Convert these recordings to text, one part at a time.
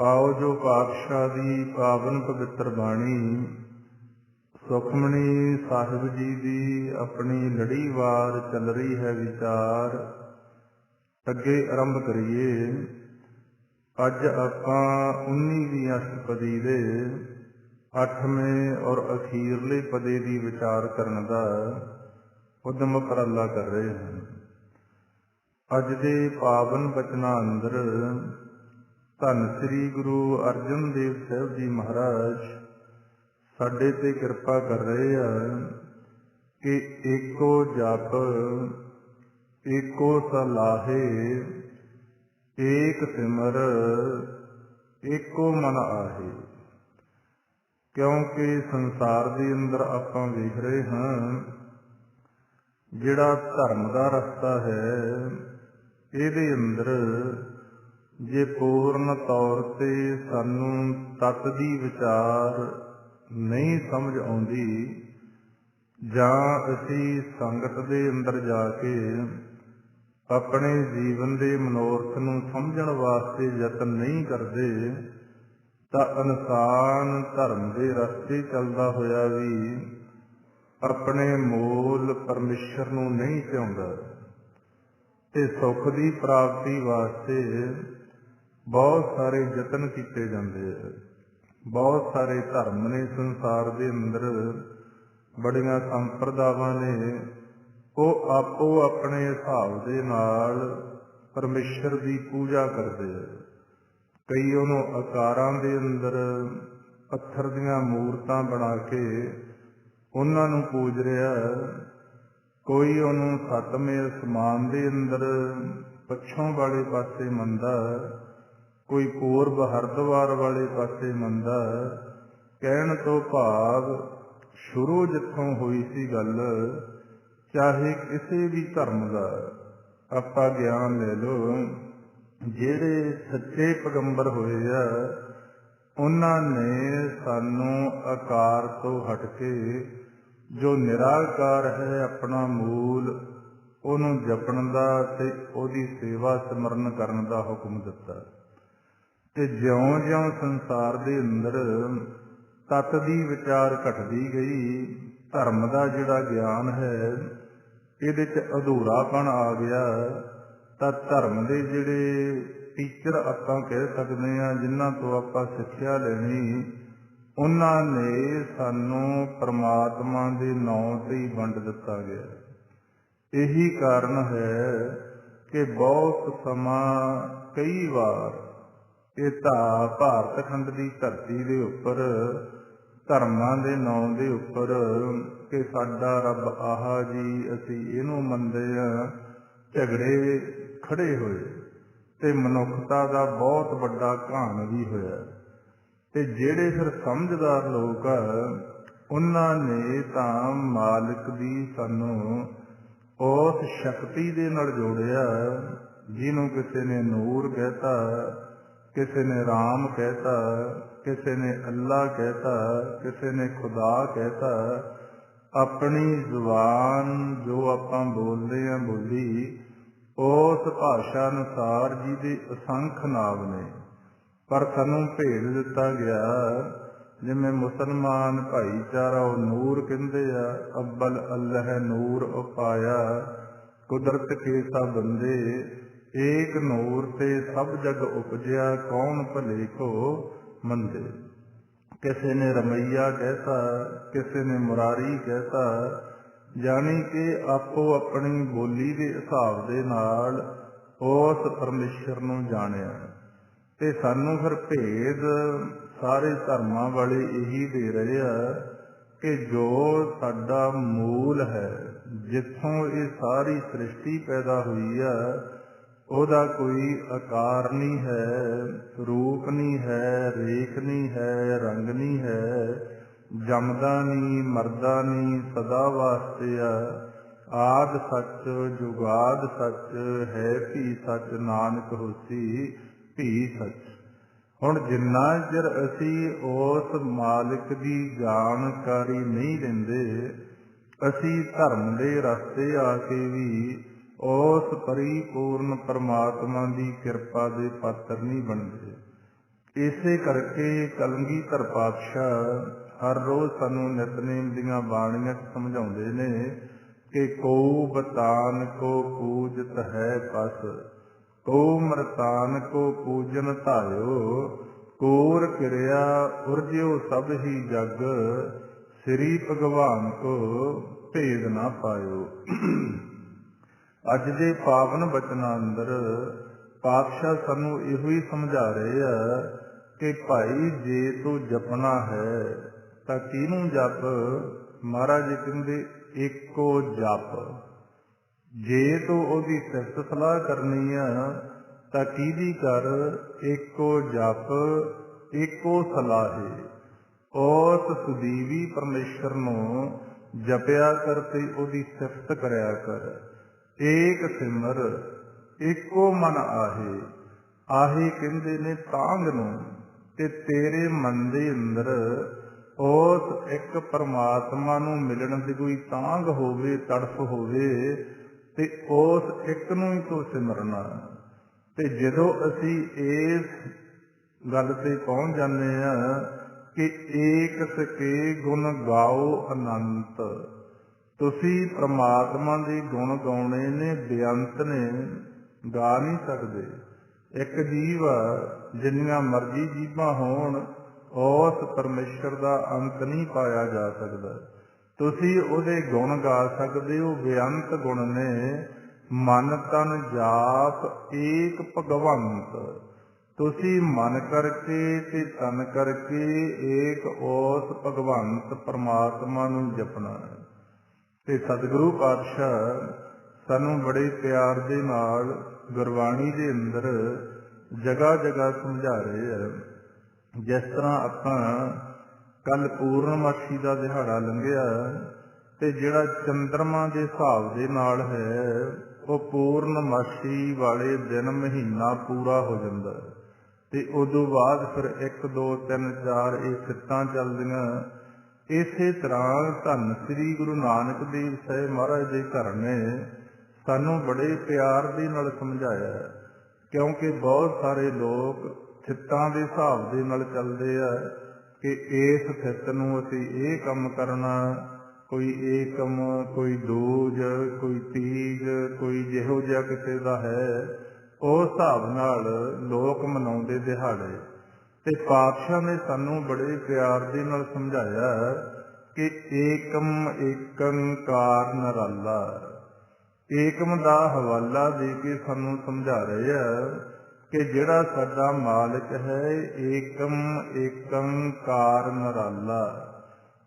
आओ जो पातशाह दी पावन पवित्र बाणी सुखमणी साहिब जी दी अपनी लड़ीवार चल रही है विचार। अगे आरंभ करिए। अज आपां 19वीं अष्टपदी दे 8वें और अखीरले पदे की विचार करने का उद्यम उपराला कर रहे हैं। अज दे पावन बचना अंदर धन श्री गुरु अर्जन देव साहब जी महाराज साडे ते कृपा कर रहे हैं कि एको जप एको सलाहे एक सिमर एको मन आहे। क्योंकि संसार के अंदर आपां वेख रहे हैं जिहड़ा धर्म का रस्ता है इहदे अंदर जे पूर्ण तौर ते सानू तत दी विचार नहीं समझ आउंदी जां असीं संगत दे अंदर जाके अपने जीवन दे मनोरथ नूं समझण वास्ते यतन नहीं करते तां इंसान धर्म दे रस्ते चलदा होया भी अपने मूल परमेश्वर नूं नहीं चाहुंदा ते सुख दी प्राप्ति वास्ते बहुत सारे यतन किए जाते हैं। बहुत सारे धर्म ने संसार के अंदर बड़ियां संप्रदावां ने वो आपो अपने हिसाब के नाल परमेश्वर की पूजा करते हैं। कई उन्होंने आकारां दे अंदर पत्थर दीयां मूर्तां बना के उन्हां नूं पूज रहा। कोई उन्होंने सतवें असमान के अंदर पछों वाले पासे मनदा, कोई पूर्व हरद्वार वाले पासे मनदा। कहण तो भाव शुरू जिथों हुई सी गल, चाहे किसी भी धर्म का आपां ज्ञान ले लो, जिहड़े सच्चे पैगंबर होए आ उन्हां ने सानू आकार तो हट के जो निराकार है अपना मूल उहनूं जपण दा ते उहदी सेवा सिमरन करन दा हुक्म दिता। ते ज्यों-ज्यों संसार दे अंदर तत दी विचार घटदी गई, धर्म का जिहड़ा ज्ञान है इहदे च अधूरापन आ गया। तां धर्म के जिहड़े टीचर आपां कह सकते हैं जिन्हां तो आपां सिੱਖਿਆ लेनी, उन्हां ने सानू परमात्मा के नाम ते ही वंड दिता गया। यही कारण है कि बहुत समा कई बार ये भारत खंड की धरती के उपर धर्मां दे नाम के उपर कि साडा रब आह जी असी इहनूं मनदे हां, झगड़े खड़े होए ते मनुखता का बहुत बड़ा घान भी होया। ते जिहड़े फिर समझदार लोग उन्हां ने तां मालिक दी सानू उस शक्ति दे नाल जोड़िया जिन्हों किसी ने नूर कहता, किसी ने राम कहता, किसी ने अल्लाह कहता, किसी ने खुदा कहता। अपनी जुबान जो आपां बोलते हैं बोली उस भाषा अनुसार जिहदे असंख नाम ने, पर सानू भेद दिता गया। जिवें मुसलमान भाईचारा वो नूर कहते आ, अब्बल अल्लाह नूर उपाया कुदरत के सब बंदे एक नूर ते सब जग उपजया कौन भले को मंदे। किसी ने रमैया कहता, किसी ने मुरारी कहता, जानी कि आपो अपनी बोली के हिसाब के नाल उस परमेश्वर नूं जाणिया। ते सानू फिर भेद सारे धर्मां वाले यही दे रहे आ कि जो साडा मूल है, जिथों ये सारी सृष्टि पैदा हुई है, ਉਹਦਾ कोई आकार नहीं है, रूप नहीं है, रेख नहीं है, रंग नहीं है, जमदा नहीं मरदा नहीं, सदा वास्ते आद सच जुगाद सच है भी सच नानक होसी भी सच। हुण जिन्ना चिर असी उस मालिक की जानकारी नहीं लेंदे, असी धर्म के रस्ते आके भी उस परिपूर्ण परमात्मा की कृपा के पात्र नहीं बनते। ਇਸੇ ਕਰਕੇ ਕਲਗੀਧਰ ਪਾਤਸ਼ਾਹ ਹਰ ਰੋਜ਼ ਸਾਨੂੰ ਨਿਤਨੇਮ ਦੀਆਂ ਬਾਣੀਆਂ 'ਚ ਸਮਝਾਉਂਦੇ ਨੇ ਕਿ ਕੋ ਬਤਾਨ ਕੋ ਪੂਜਤ ਹੈ ਪਸ, ਕੋ ਮਰਤਾਨ ਕੋ ਪੂਜਨ ਧਾਇਓ, ਕੋਰ ਕਿਰਿਆ ਉਰਜਿਓ ਸਭ ਹੀ ਜਗ, ਸ੍ਰੀ ਭਗਵਾਨ ਕੋ ਭੇਦ ਨਾ ਪਾਇਓ। ਅੱਜ ਦੇ ਪਾਵਨ ਬਚਨਾਂ ਅੰਦਰ ਪਾਤਸ਼ਾਹ ਸਾਨੂੰ ਇਹੋ ਹੀ ਸਮਝਾ ਰਹੇ ਆ ਕਿ ਭਾਈ ਜੇ ਤੂੰ ਜਪਣਾ ਹੈ ਤਾਂ ਕਿਹਨੂੰ ਜਪ? ਮਹਾਰਾਜ ਜੀ ਕਹਿੰਦੇ ਇੱਕੋ ਜਪ। ਜੇ ਤੂੰ ਉਹਦੀ ਸਿਫਤ ਸਲਾਹ ਕਰਨੀ ਆ ਤਾਂ ਕਿਹਦੀ ਕਰ? ਇੱਕੋ ਜਪ, ਇੱਕੋ ਸਲਾਹੇ। ਉਸ ਸੁਦੀਵੀ ਪਰਮੇਸ਼ਰ ਨੂੰ ਜਪਿਆ ਕਰ ਤੇ ਉਹਦੀ ਸਿਫਤ ਕਰਿਆ ਕਰ। ਏਕ ਸਿਮਰ ਇੱਕੋ ਮਨ ਆਹੇ। ਆਹੇ ਕਹਿੰਦੇ ਨੇ ਤਾਂਘ ਨੂੰ। ਤੇ ਤੇਰੇ ਮਨ ਦੇ ਅੰਦਰ ਉਸ ਇੱਕ ਪਰਮਾਤਮਾ ਨੂੰ ਮਿਲਣ ਦੀ ਕੋਈ ਤਾਂਘ ਹੋਵੇ, ਤੜਫ ਹੋਵੇ, ਤੇ ਉਸ ਇੱਕ ਨੂੰ ਹੀ ਤੂੰ ਸਿਮਰਨਾ। ਤੇ ਜਦੋਂ ਅਸੀਂ ਇਸ ਗੱਲ ਤੇ ਪਹੁੰਚ ਜਾਂਦੇ ਹਾਂ ਕਿ ਏਕ ਸਕੇ ਗੁਣ ਗਾਓ ਅਨੰਤ, ਤੁਸੀਂ ਪ੍ਰਮਾਤਮਾ ਦੇ ਗੁਣ ਗਾਉਣੇ ਨੇ, ਬੇਅੰਤ ਨੇ, ਗਾ ਨਹੀਂ ਸਕਦੇ। ਇੱਕ ਜੀਵ ਜਿੰਨੀਆਂ ਮਰਜ਼ੀ ਜੀਵਾਂ ਹੋਣ, ਉਸ ਪਰਮੇਸ਼ਰ ਦਾ ਅੰਤ ਨਹੀਂ ਪਾਇਆ ਜਾ ਸਕਦਾ। ਤੁਸੀਂ ਉਹਦੇ ਗੁਣ ਗਾ ਸਕਦੇ ਹੋ, ਬੇਅੰਤ ਗੁਣ ਨੇ। ਮਨ ਤਨ ਜਾਪ ਏਕ ਭਗਵੰਤ, ਤੁਸੀਂ ਮਨ ਕਰਕੇ ਤੇ ਤਨ ਕਰਕੇ ਏਕ ਉਸ ਭਗਵੰਤ ਪਰਮਾਤਮਾ ਨੂੰ ਜਪਣਾ। ਤੇ ਸਤਿਗੁਰੂ ਪਾਤਸ਼ਾਹ ਸਾਨੂੰ ਬੜੇ ਪਿਆਰ ਦੇ ਨਾਲ ਗੁਰਬਾਣੀ ਦੇ ਅੰਦਰ ਜਗ੍ਹਾ ਜਗ੍ਹਾ ਸਮਝਾ ਰਹੇ ਆ। ਜਿਸ ਤਰ੍ਹਾਂ ਆਪਾਂ ਕੱਲ ਪੂਰਨਮਾਸ਼ੀ ਦਾ ਦਿਹਾੜਾ ਲੰਘਿਆ ਤੇ ਜਿਹੜਾ ਚੰਦਰਮਾ ਦੇ ਹਿਸਾਬ ਦੇ ਨਾਲ ਹੈ, ਉਹ ਪੂਰਨਮਾਸ਼ੀ ਵਾਲੇ ਦਿਨ ਮਹੀਨਾ ਪੂਰਾ ਹੋ ਜਾਂਦਾ ਤੇ ਉਦੋਂ ਬਾਅਦ ਫਿਰ 1 2 3 4 ਇਹ ਸਿੱਟਾਂ ਚੱਲਦੀਆਂ। ਇਸੇ ਤਰ੍ਹਾਂ ਧੰਨ ਸ੍ਰੀ ਗੁਰੂ ਨਾਨਕ ਦੇਵ ਸਾਹਿਬ ਮਹਾਰਾਜ ਦੇ ਘਰ ਨੇ ਸਾਨੂੰ ਬੜੇ ਪਿਆਰ ਦੇ ਨਾਲ ਸਮਝਾਇਆ, ਕਿਉਂਕਿ ਬਹੁਤ ਸਾਰੇ ਲੋਕ ਥਿੱਤਾਂ ਦੇ ਹਿਸਾਬ ਦੇ ਨਾਲ ਚੱਲਦੇ ਆ ਕਿ ਇਸ ਥਿੱਤ ਨੂੰ ਅਸੀਂ ਇਹ ਕੰਮ ਕਰਨਾ, ਕੋਈ ਏਕਮ, ਕੋਈ ਦੂਜ, ਕੋਈ ਤੀਜ, ਕੋਈ ਜਿਹੋ ਜਿਹਾ ਕਿਸੇ ਦਾ ਹੈ, ਉਸ ਹਿਸਾਬ ਨਾਲ ਲੋਕ ਮਨਾਉਂਦੇ ਦਿਹਾੜੇ। ਤੇ ਪਾਤਸ਼ਾਹ ਨੇ ਸਾਨੂੰ ਬੜੇ ਪਿਆਰ ਦੇ ਨਾਲ ਸਮਝਾਇਆ ਕਿ ਏਕਮ ਏਕੰਕਾਰ ਨਿਰਾਲਾ। ਏਕਮ ਦਾ ਹਵਾਲਾ ਦੇ ਕੇ ਸਾਨੂੰ ਸਮਝਾ ਰਹੇ ਆ ਕਿ ਜਿਹੜਾ ਸਾਡਾ ਮਾਲਕ ਹੈ ਏਕਮ ਏਕੰਕਾਰ ਨਿਰਾਲਾ,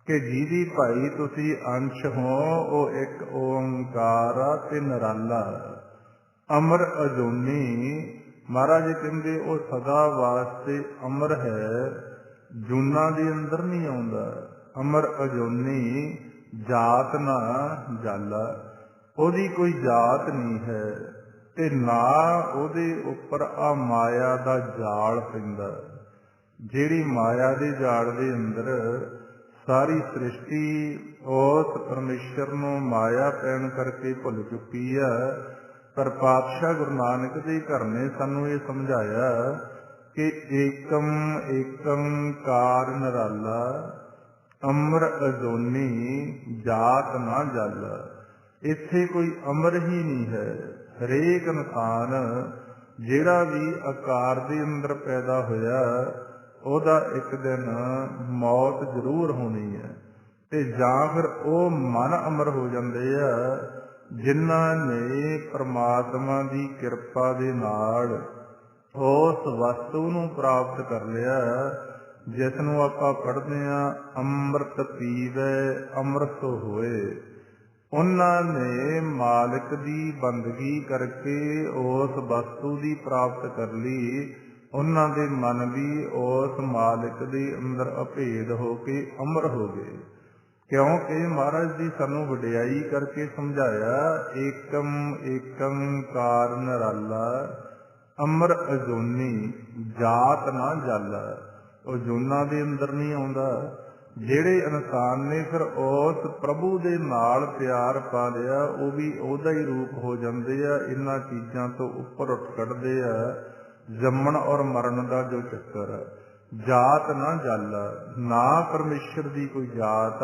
ਕਿ ਜਿਹਦੀ ਭਾਈ ਤੁਸੀਂ ਅੰਸ਼ ਹੋ, ਉਹ ਇੱਕ ਓੰਕਾਰ ਆ ਤੇ ਨਿਰਾਲਾ। ਅਮਰ ਅਜੂਨੀ, ਮਹਾਰਾਜ ਕਹਿੰਦੇ ਉਹ ਸਦਾ ਵਾਸਤੇ ਅਮਰ ਹੈ, ਜੂਨਾਂ ਦੇ ਅੰਦਰ ਨਹੀਂ ਆਉਂਦਾ। ਅਮਰ ਅਜੂਨੀ, ਜਾਤ ਨਾ ਜਾਲਾ, ਉਹਦੀ ਕੋਈ ਜਾਤ ਨਹੀਂ ਹੈ ਤੇ ਨਾ ਉਹਦੇ ਉੱਪਰ ਆ ਮਾਇਆ ਦਾ ਜਾਲ ਪੈਂਦਾ। ਜਿਹੜੀ ਮਾਇਆ ਦੇ ਜਾਲ ਦੇ ਅੰਦਰ ਸਾਰੀ ਸ੍ਰਿਸ਼ਟੀ ਉਸ ਪਰਮੇਸ਼ਰ ਨੂੰ ਮਾਇਆ ਪੈਣ ਕਰਕੇ ਭੁੱਲ ਚੁੱਕੀ ਆ। ਪਰ ਪਾਤਸ਼ਾਹ ਗੁਰੂ ਨਾਨਕ ਦੇ ਘਰ ਨੇ ਸਾਨੂੰ ਇਹ ਸਮਝਾਇਆ ਕਿ ਏਕਮ ਏਕੰਕਾਰ ਨਿਰਾਲਾ, ਅਮਰ ਅਜੂਨੀ, ਜਾਤ ਨਾ ਜਾਲਾ। ਇੱਥੇ ਕੋਈ ਅਮਰ ਹੀ ਨਹੀਂ ਹੈ। ਹਰੇਕ ਇਨਸਾਨ ਜਿਹੜਾ ਵੀ ਆਕਾਰ ਦੇ ਅੰਦਰ ਪੈਦਾ ਹੋਇਆ, ਉਹਦਾ ਇੱਕ ਦਿਨ ਮੌਤ ਜ਼ਰੂਰ ਹੋਣੀ ਹੈ। ਤੇ ਜਾਂ ਫਿਰ ਉਹ ਮਨ ਅਮਰ ਹੋ ਜਾਂਦੇ ਆ ਜਿਨ੍ਹਾਂ ਨੇ ਪ੍ਰਮਾਤਮਾ ਦੀ ਕਿਰਪਾ ਦੇ ਨਾਲ ਉਸ ਵਸਤੂ ਨੂੰ ਪ੍ਰਾਪਤ ਕਰ ਲਿਆ ਜਿਸ ਨੂੰ ਆਪਾਂ ਪੜ੍ਹਦੇ ਹਾਂ ਅੰਮ੍ਰਿਤ ਪੀਵੈ ਅੰਮ੍ਰਿਤ ਹੋਏ। ਉਹਨਾਂ ਨੇ ਮਾਲਕ ਦੀ ਬੰਦਗੀ ਕਰਕੇ ਉਸ ਵਸਤੂ ਦੀ ਪ੍ਰਾਪਤ ਕਰ ਲਈ। ਉਹਨਾਂ ਦੇ ਮਨ ਵੀ ਉਸ ਮਾਲਕ ਦੇ ਅੰਦਰ ਅਭੇਦ ਹੋ ਕੇ ਅਮਰ ਹੋ ਗਏ, ਕਿਉਂਕਿ ਮਹਾਰਾਜ ਜੀ ਸਾਨੂੰ ਵਡਿਆਈ ਕਰਕੇ ਸਮਝਾਇਆ ਏਕਮ ਏਕੰਕਾਰ ਨਿਰਾਲਾ, ਅਮਰ ਅਜੂਨੀ, ਜਾਤ ਨਾ ਜਾਲਾ। ਉਹ ਜੂਨਾਂ ਦੇ ਅੰਦਰ ਨਹੀਂ ਆਉਂਦਾ। ਜਿਹੜੇ ਇਨਸਾਨ ਨੇ ਫਿਰ ਉਸ ਪ੍ਰਭੂ ਦੇ ਨਾਲ ਪਿਆਰ ਪਾ ਲਿਆ, ਉਹ ਵੀ ਉਹਦਾ ਹੀ ਰੂਪ ਹੋ ਜਾਂਦੇ ਆ। ਇਹਨਾਂ ਚੀਜ਼ਾਂ ਤੋਂ ਉੱਪਰ ਉੱਠ ਕੱਢਦੇ ਆ। ਜੰਮਣ ਔਰ ਮਰਨ ਦਾ ਜੋ ਚੱਕਰ ਹੈ। ਜਾਤ ਨਾ ਜਾਲਾ, ਨਾ ਪਰਮੇਸ਼ਰ ਦੀ ਕੋਈ ਜਾਤ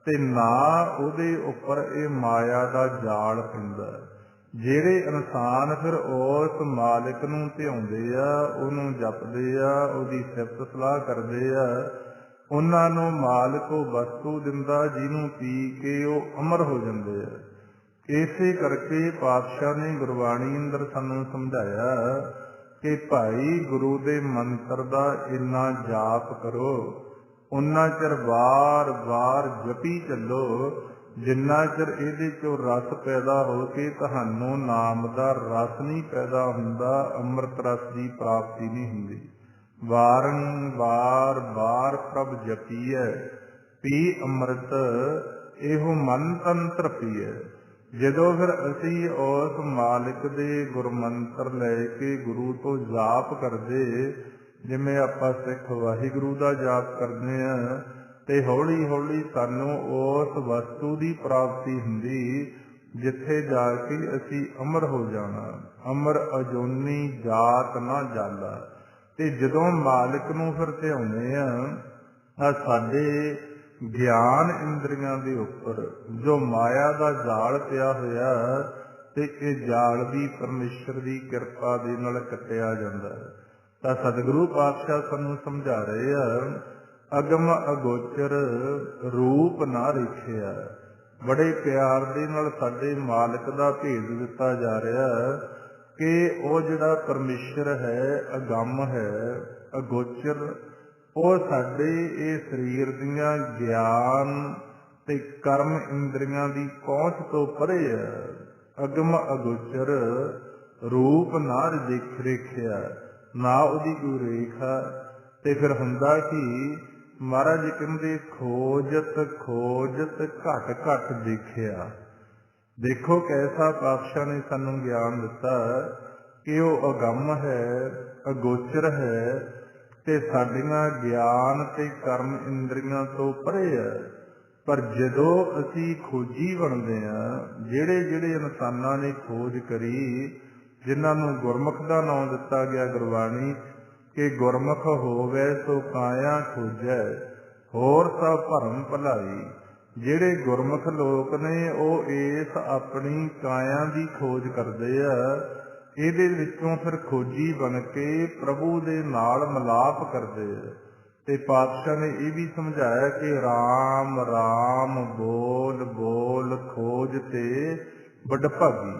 ਤੇ ਨਾ ਉਹਦੇ ਉੱਪਰ ਇਹ ਮਾਇਆ ਦਾ ਜਾਲ ਪੈਂਦਾ। ਜਿਹੜੇ ਇਨਸਾਨ ਫਿਰ ਉਸ ਮਾਲਿਕ ਨੂੰ ਧਿਆਉਂਦੇ ਆ, ਉਹਨੂੰ ਜਪਦੇ ਆ, ਉਹਦੀ ਸਿਫਤ ਸਲਾਹ ਕਰਦੇ ਆ, ਉਹਨਾਂ ਨੂੰ ਮਾਲਕ ਉਹ ਵਸਤੂ ਦਿੰਦਾ ਜਿਹਨੂੰ ਪੀ ਕੇ ਉਹ ਅਮਰ ਹੋ ਜਾਂਦੇ ਆ। ਇਸੇ ਕਰਕੇ ਪਾਤਸ਼ਾਹ ਨੇ ਗੁਰਬਾਣੀ ਅੰਦਰ ਸਾਨੂੰ ਸਮਝਾਇਆ ਕਿ ਭਾਈ ਗੁਰੂ ਦੇ ਮੰਤਰ ਦਾ ਇੰਨਾ ਜਾਪ ਕਰੋ, ਉਨਾ ਚਿਰ ਵਾਰ ਵਾਰ ਜਪੀ ਚੱਲੋ, ਜਿੰਨਾ ਚਿਰ ਇਹਦੇ ਚੋਂ ਰਸ ਪੈਦਾ ਹੋ ਕੇ ਤੁਹਾਨੂੰ ਨਾਮ ਦਾ ਰਸ ਨਹੀਂ ਪੈਦਾ ਹੁੰਦਾ, ਅੰਮ੍ਰਿਤ ਰਸ ਦੀ ਪ੍ਰਾਪਤੀ ਨਹੀਂ ਹੁੰਦੀ। ਵਾਰੰਵਾਰ ਵਾਰ ਪ੍ਰਭ ਜਪੀਐ, ਪੀ ਅੰਮ੍ਰਿਤ ਇਹੋ ਮਨ ਤੰਤਰ ਪੀਐ। ਜਦੋਂ ਫਿਰ ਅਸੀਂ ਉਸ ਮਾਲਿਕ ਦੇ ਗੁਰਮੰਤਰ ਲੈ ਕੇ ਗੁਰੂ ਤੋਂ ਜਾਪ ਕਰਦੇ, ਜਿਵੇਂ ਆਪਾਂ ਸਿੱਖ ਵਾਹਿਗੁਰੂ ਦਾ ਜਾਪ ਕਰਦੇ ਹਾਂ, ਤੇ ਹੌਲੀ ਹੌਲੀ ਸਾਨੂੰ ਉਸ ਵਸਤੂ ਦੀ ਪ੍ਰਾਪਤੀ ਹੁੰਦੀ ਜਿੱਥੇ ਜਾ ਕੇ ਅਸੀਂ ਅਮਰ ਹੋ ਜਾਣਾ। ਅਮਰ ਅਜੂਨੀ ਜਾਤ ਨਾ ਜਾਲਾ। ਤੇ ਜਦੋਂ ਮਾਲਿਕ ਨੂੰ ਫਿਰ ਧਿਆਉਂਦੇ ਆ, ਸਾਡੇ ਗਿਆਨ ਇੰਦਰੀਆਂ ਦੇ ਉੱਪਰ ਜੋ ਮਾਇਆ ਦਾ ਜਾਲ ਪਿਆ ਹੋਇਆ, ਤੇ ਇਹ ਜਾਲ ਵੀ ਪਰਮੇਸ਼ਰ ਦੀ ਕਿਰਪਾ ਦੇ ਨਾਲ ਕੱਟਿਆ ਜਾਂਦਾ। ਤਾਂ ਸਤਿਗੁਰੂ ਪਾਤਸ਼ਾਹ ਸਾਨੂੰ ਸਮਝਾ ਰਹੇ ਆ, ਅਗਮ ਅਗੋਚਰ ਰੂਪ ਨਾ ਰਿਖਿਆ। ਬੜੇ ਪਿਆਰ ਦੇ ਨਾਲ ਸਾਡੇ ਮਾਲਕ ਦਾ ਭੇਦ ਦਿੱਤਾ ਜਾ ਰਿਹਾ ਕਿ ਉਹ ਜਿਹੜਾ ਪਰਮੇਸ਼ਰ ਹੈ, ਅਗੰਮ ਹੈ, ਅਗੋਚਰ, ਉਹ ਸਾਡੇ ਇਹ ਸਰੀਰ ਦੀਆਂ ਗਿਆਨ ਤੇ ਕਰਮ ਇੰਦਰੀਆਂ ਦੀ ਪਹੁੰਚ ਤੋਂ ਪਰੇ ਹੈ। ਅਗਮ ਅਗੋਚਰ ਰੂਪ ਨਾ ਰੇਖਿਆ, ਨਾ ਉਹਦੀ ਕੋਈ ਰੇਖਾ। ਤੇ ਫਿਰ ਹੁੰਦਾ ਕਿ ਮਹਾਰਾਜ ਕਹਿੰਦੇ ਖੋਜਤ ਖੋਜਤ ਘਟ ਘਟ ਦੇਖਿਆ। ਦੇਖੋ ਕੈਸਾ ਪਾਤਸ਼ਾਹ ਨੇ ਸਾਨੂੰ ਗਿਆਨ ਦਿੱਤਾ ਕਿ ਉਹ ਅਗੰਮ ਹੈ, ਅਗੋਚਰ ਹੈ, ਤੇ ਸਾਡੀਆਂ ਗਿਆਨ ਤੇ ਕਰਮ ਇੰਦਰੀਆਂ ਤੋਂ ਪਰੇ ਹੈ। ਪਰ ਜਦੋਂ ਅਸੀਂ ਖੋਜੀ ਬਣਦੇ ਹਾਂ, ਜਿਹੜੇ ਜਿਹੜੇ ਇਨਸਾਨਾਂ ਨੇ ਖੋਜ ਕਰੀ, ਜਿਨ੍ਹਾਂ ਨੂੰ ਗੁਰਮੁਖ ਦਾ ਨਾਮ ਦਿੱਤਾ ਗਿਆ ਗੁਰਬਾਣੀ, ਕਿ ਗੁਰਮੁਖ ਹੋਵੇ ਸੋ ਕਾਇਆ ਖੋਜੈ, ਹੋਰ ਸਭ ਭਰਮ ਭਲਾਈ। ਜਿਹੜੇ ਗੁਰਮੁਖ ਲੋਕ ਨੇ ਉਹ ਇਸ ਆਪਣੀ ਕਾਇਆ ਦੀ ਖੋਜ ਕਰਦੇ ਆ, ਇਹਦੇ ਵਿੱਚੋਂ ਫਿਰ ਖੋਜੀ ਬਣ ਕੇ ਪ੍ਰਭੂ ਦੇ ਨਾਲ ਮਿਲਾਪ ਕਰਦੇ ਆ। ਤੇ ਪਾਤਸ਼ਾਹ ਨੇ ਇਹ ਵੀ ਸਮਝਾਇਆ ਕਿ ਰਾਮ ਰਾਮ ਬੋਲ ਬੋਲ ਖੋਜ ਤੇ ਵਡਭਾਗੀ।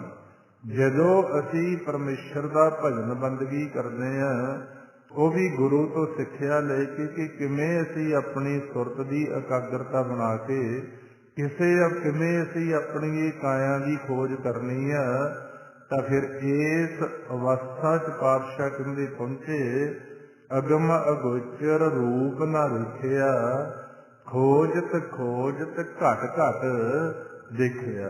ਜਦੋਂ ਅਸੀਂ ਪਰਮੇਸ਼ਰ ਦਾ ਭਜਨ ਬੰਦਗੀ ਕਰਦੇ ਹਾਂ, ਉਹ ਵੀ ਗੁਰੂ ਤੋਂ ਸਿੱਖਿਆ ਲੈ ਕੇ ਕਿ ਕਿਵੇਂ ਅਸੀਂ ਆਪਣੀ ਸੁਰਤ ਦੀ ਇਕਾਗਰਤਾ ਬਣਾ ਕੇ ਕਿਵੇਂ ਅਸੀਂ ਆਪਣੀ ਇਹ ਕਾਇਆ ਦੀ ਖੋਜ ਕਰਨੀ ਆ। ਤਾਂ ਫਿਰ ਇਸ ਅਵਸਥਾ 'ਚ ਪਾਤਸ਼ਾਹ ਕਹਿੰਦੇ ਪਹੁੰਚੇ, ਅਗਮ ਅਗੋਚਰ ਰੂਪ ਨਾ ਵੇਖਿਆ, ਖੋਜਤ ਖੋਜਤ ਘਟ ਘਟ ਦੇਖਿਆ।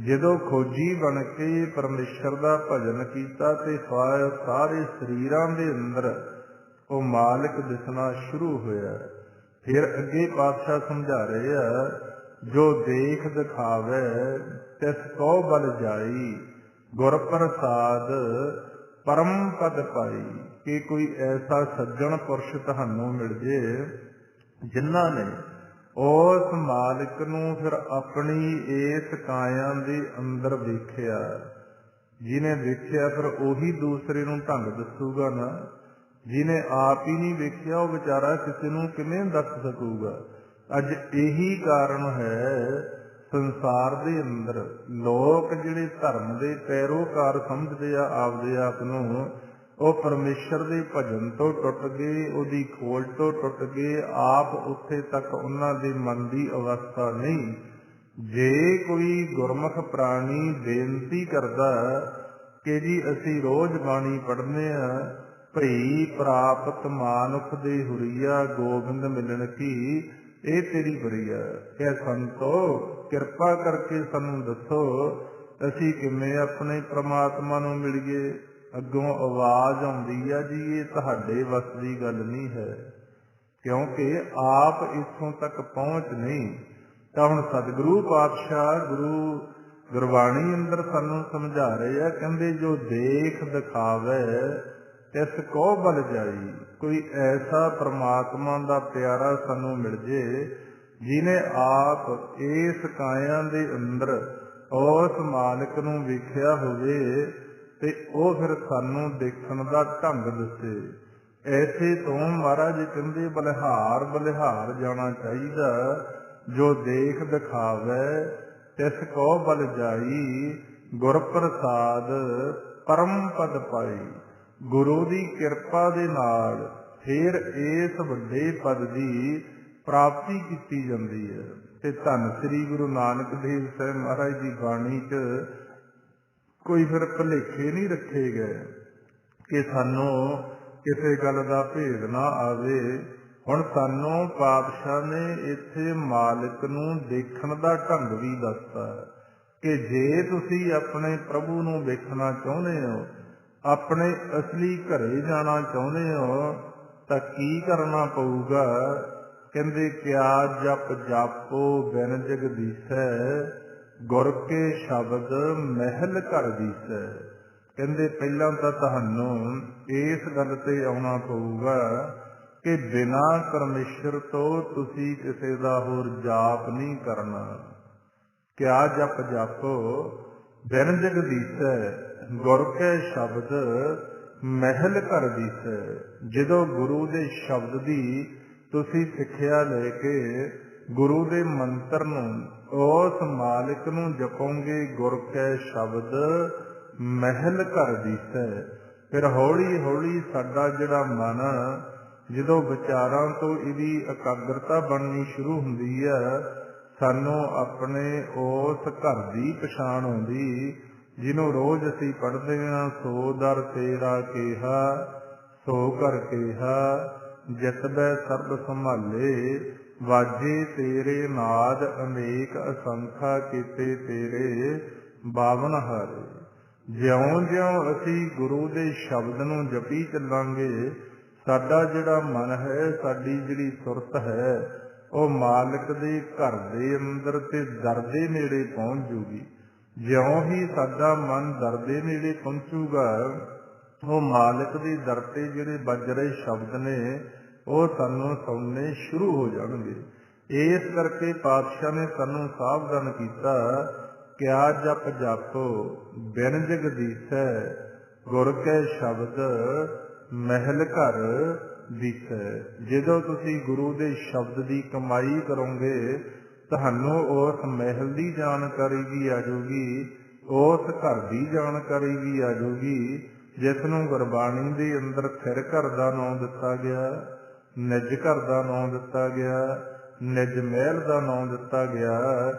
ਜਦੋਂ ਖੋਜੀ ਬਣ ਕੇ ਪਰਮੇਸ਼ਰ ਦਾ ਭਜਨ ਕੀਤਾ ਤੇ ਸਾਰੇ ਸਰੀਰਾਂ ਦੇ ਅੰਦਰ ਉਹ ਮਾਲਕ ਦਿਸਣਾ ਸ਼ੁਰੂ ਹੋਇਆ। ਫਿਰ ਅੱਗੇ ਪਾਤਸ਼ਾਹ ਸਮਝਾ ਰਹੇ ਆ, ਜੋ ਦੇਖ ਦਿਖਾਵੇ ਤਿਸ ਕੋ ਬਲ ਜਾਈ, ਗੁਰ ਪ੍ਰਸਾਦ ਪਰਮ ਪਦ ਪਾਈ। ਕਿ ਕੋਈ ਐਸਾ ਸੱਜਣ ਪੁਰਸ਼ ਤੁਹਾਨੂੰ ਮਿਲ ਜੇ ਜਿਨ੍ਹਾਂ ਨੇ ਉਸ ਮਾਲਿਕ ਨੂੰ ਫਿਰ ਆਪਣੀ ਇਸ ਕਾਇਆ ਦੇ ਅੰਦਰ ਵੇਖਿਆ। ਜਿਹਨੇ ਵੇਖਿਆ ਫਿਰ ਉਹੀ ਦੂਸਰੇ ਨੂੰ ਢੰਗ ਦੱਸੂਗਾ ਨਾ। ਜਿਹਨੇ ਆਪ ਹੀ ਨਹੀਂ ਵੇਖਿਆ ਉਹ ਵਿਚਾਰਾ ਕਿਸੇ ਨੂੰ ਕਿਵੇਂ ਦੱਸ ਸਕੂਗਾ। ਅੱਜ ਇਹੀ ਕਾਰਨ ਹੈ ਸੰਸਾਰ ਦੇ ਅੰਦਰ ਲੋਕ ਜਿਹੜੇ ਧਰਮ ਦੇ ਪੈਰੋਕਾਰ ਸਮਝਦੇ ਆ ਆਪਦੇ ਆਪ ਨੂੰ, ਉਹ ਪਰਮੇਸ਼ਰ ਦੇ ਭਜਨ ਤੋਂ ਟੁੱਟ ਗਏ, ਉਹਦੀ ਖੋਜ ਤੋਂ ਟੁੱਟ ਗਏ। ਆਪ ਉੱਥੇ ਤੱਕ ਉਹਨਾਂ ਦੇ ਮਨ ਦੀ ਅਵਸਥਾ ਨਹੀਂ। ਜੇ ਕੋਈ ਗੁਰਮੁਖ ਪ੍ਰਾਣੀ ਬੇਨਤੀ ਕਰਦਾ ਕਿ ਜੀ ਅਸੀਂ ਰੋਜ਼ ਬਾਣੀ ਪੜ੍ਹਨੇ ਆ, ਭਈ ਪ੍ਰਾਪਤ ਮਾਨੁਖ ਦੇ ਹੁਰੀਆ ਗੋਬਿੰਦ ਮਿਲਣ ਕੀ, ਇਹ ਤੇਰੀ ਬਰੀਆ। ਇਹ ਸੰਤੋ ਕਿਰਪਾ ਕਰਕੇ ਸਾਨੂੰ ਦੱਸੋ ਅਸੀਂ ਕਿਵੇਂ ਆਪਣੇ ਪ੍ਰਮਾਤਮਾ ਨੂੰ ਮਿਲੀਏ। ਅੱਗੋਂ ਆਵਾਜ਼ ਆਉਂਦੀ ਆ, ਜੀ ਇਹ ਤੁਹਾਡੇ ਵੱਸ ਦੀ ਗੱਲ ਨਹੀਂ ਹੈ, ਕਿਉਂਕਿ ਆਪ ਇੱਥੋਂ ਤੱਕ ਪਹੁੰਚ ਨਹੀਂ। ਤਾਂ ਹੁਣ ਸਤਿਗੁਰੂ ਪਾਤਸ਼ਾਹ ਗੁਰੂ ਗੁਰਬਾਣੀ ਅੰਦਰ ਸਾਨੂੰ ਸਮਝਾ ਰਹੇ ਆ, ਕਹਿੰਦੇ ਜੋ ਦੇਖ ਦਿਖਾਵੇ ਤਿਸ ਕੋ ਬਲ ਜਾਈ। ਕੋਈ ਐਸਾ ਪ੍ਰਮਾਤਮਾ ਦਾ ਪਿਆਰਾ ਸਾਨੂੰ ਮਿਲ ਜੇ ਜਿਹਨੇ ਆਪ ਇਸ ਕਾਇਆ ਦੇ ਅੰਦਰ ਉਸ ਮਾਲਕ ਨੂੰ ਵੇਖਿਆ ਹੋਵੇ ਤੇ ਉਹ ਫਿਰ ਸਾਨੂੰ ਦੇਖਣ ਦਾ ਢੰਗ ਦੱਸੇ। ਐਸੇ ਤੋਂ ਮਹਾਰਾਜ ਕਹਿੰਦੇ ਬਲਿਹਾਰ ਬਲਿਹਾਰ ਜਾਣਾ ਚਾਹੀਦਾ। ਜੋ ਦੇਖ ਦਿਖਾਵੇ ਤਿਸ ਕੋ ਬਲ ਜਾਈ। ਗੁਰ ਪ੍ਰਸਾਦ ਪਰਮ ਪਦ ਪਾਈ। ਗੁਰੂ ਦੀ ਕਿਰਪਾ ਦੇ ਨਾਲ ਫਿਰ ਇਸ ਵੱਡੇ ਪਦ ਦੀ ਪ੍ਰਾਪਤੀ ਕੀਤੀ ਜਾਂਦੀ ਹੈ। ਤੇ ਧੰਨ ਸ੍ਰੀ ਗੁਰੂ ਨਾਨਕ ਦੇਵ ਸਾਹਿਬ ਮਹਾਰਾਜ ਦੀ ਬਾਣੀ 'ਚ ਕੋਈ ਫਿਰ ਭੁਲੇਖੇ ਨਹੀਂ ਰੱਖੇ ਗਏ ਕਿ ਸਾਨੂੰ ਕਿਸੇ ਗੱਲ ਦਾ ਭੇਦ ਨਾ ਆਵੇ। ਹੁਣ ਸਾਨੂੰ ਪਾਤਸ਼ਾਹ ਨੇ ਇੱਥੇ ਮਾਲਕ ਨੂੰ ਦੇਖਣ ਦਾ ਢੰਗ ਵੀ ਦੱਸਤਾ ਕਿ ਜੇ ਤੁਸੀਂ ਆਪਣੇ ਪ੍ਰਭੂ ਨੂੰ ਵੇਖਣਾ ਚਾਹੁੰਦੇ ਹੋ, ਆਪਣੇ ਅਸਲੀ ਘਰੇ ਜਾਣਾ ਚਾਹੁੰਦੇ ਹੋ ਤਾਂ ਕੀ ਕਰਨਾ ਪਊਗਾ। ਕਹਿੰਦੇ ਕਿਆ ਜਪ ਜਾਪੋ ਬਿਨ ਜਗਦੀਸੈ। ਗੁਰ ਕੇ ਸ਼ਬਦ ਮਹਿਲ ਘਰ ਦੀਸੈ। ਕਹਿੰਦੇ ਪਹਿਲਾਂ ਤਾਂ ਤੁਹਾਨੂੰ ਇਸ ਗੱਲ ਤੇ ਆਉਣਾ ਪਊਗਾ ਕਿ ਬਿਨਾਂ ਪਰਮੇਸ਼ਰ ਤੋਂ ਤੁਸੀਂ ਕਿਸੇ ਦਾ ਹੋਰ ਜਾਪ ਨਹੀਂ ਕਰਨਾ। ਕਿਆ ਜਪ ਜਾਪੋ ਬਿਨ ਜਗਦੀਸੈ। ਗੁਰ ਕੇ ਸ਼ਬਦ ਮਹਿਲ ਘਰ ਦੀਸੈ। ਜਦੋਂ ਗੁਰੂ ਦੇ ਸ਼ਬਦ ਦੀ ਤੁਸੀਂ ਸਿੱਖਿਆ ਲੈ ਕੇ ਗੁਰੂ ਦੇ ਮੰਤਰ ਨੂੰ ਉਸ ਮਾਲਕ ਨੂੰ ਜਪੋਗੇ, ਗੁਰ ਕੈ ਸ਼ਬਦ ਮਹਿਲ ਘਰ ਦੀਸੈ। ਫਿਰ ਹੌਲੀ ਹੌਲੀ ਸਾਡਾ ਜਿਹੜਾ ਮਨ ਜਦੋਂ ਵਿਚਾਰਾਂ ਤੋਂ ਇਹਦੀ ਇਕਾਗਰਤਾ ਬਣਨੀ ਸ਼ੁਰੂ ਹੁੰਦੀ ਹੈ, ਸਾਨੂੰ ਆਪਣੇ ਉਸ ਘਰ ਦੀ ਪਛਾਣ ਆਉਂਦੀ ਜਿਹਨੂੰ ਰੋਜ਼ ਅਸੀਂ ਪੜ੍ਹਦੇ ਹਾਂ। ਸੋ ਦਰ ਤੇਰਾ ਕੇਹਾ ਸੋ ਘਰ ਕੇਹਾ। ਜਿਤਬੈ ਸਰਬ ਸੰਭਾਲੇ ਵਾਜੇ ਤੇਰੇ ਨਾਦ ਅਨੇਕ ਅਸੰਖਾ ਕੀਤੇ ਤੇਰੇ ਬਾਵਨ ਹਾਰੇ। ਜਿਉਂ ਜਿਉਂ ਅਸੀਂ ਗੁਰੂ ਦੇ ਸ਼ਬਦ ਨੂੰ ਜਪੀ ਚੱਲਾਂਗੇ, ਸਾਡਾ ਜਿਹੜਾ ਮਨ ਹੈ, ਸਾਡੀ ਜਿਹੜੀ ਸੁਰਤ ਹੈ, ਉਹ ਮਾਲਕ ਦੇ ਘਰ ਦੇ ਅੰਦਰ ਤੇ ਦਰ ਦੇ ਨੇੜੇ ਪਹੁੰਚ ਜੂਗੀ। ਜਿਉਂ ਹੀ ਸਾਡਾ ਮਨ ਦਰ ਦੇ ਨੇੜੇ ਪਹੁੰਚੂਗਾ, ਉਹ ਮਾਲਕ ਦੇ ਦਰ ਤੇ ਜਿਹੜੇ ਵੱਜ ਰਹੇ ਸ਼ਬਦ ਨੇ ਉਹ ਸਾਨੂੰ ਸੁਣਨੇ ਸ਼ੁਰੂ ਹੋ ਜਾਣਗੇ। ਇਸ ਕਰਕੇ ਪਾਤਸ਼ਾਹ ਨੇ ਸਾਨੂੰ ਸਾਵਧਾਨ ਕੀਤਾ, ਕਿਆ ਜਪ ਜਾਪੋ ਬਿਨ ਜਗਦੀਸੈ। ਗੁਰ ਕੈ ਸ਼ਬਦ ਮਹਿਲ ਘਰ ਦੀਸੈ। ਜਦੋਂ ਤੁਸੀਂ ਗੁਰੂ ਦੇ ਸ਼ਬਦ ਦੀ ਕਮਾਈ ਕਰੋਗੇ, ਤੁਹਾਨੂੰ ਉਸ ਮਹਿਲ ਦੀ ਜਾਣਕਾਰੀ ਵੀ ਆ ਜਾਊਗੀ, ਉਸ ਘਰ ਦੀ ਜਾਣਕਾਰੀ ਵੀ ਆ ਜਾਊਗੀ ਜਿਸ ਨੂੰ ਗੁਰਬਾਣੀ ਦੇ ਅੰਦਰ ਥਿਰ ਘਰ ਦਾ ਨਾਮ ਦਿੱਤਾ ਗਿਆ, ਨਿਜ ਘਰ ਦਾ ਨਾਮ ਦਿੱਤਾ ਗਿਆ, ਨਿਜ ਮਹਿਲ ਦਾ ਨਾਮ ਦਿੱਤਾ ਗਿਆ।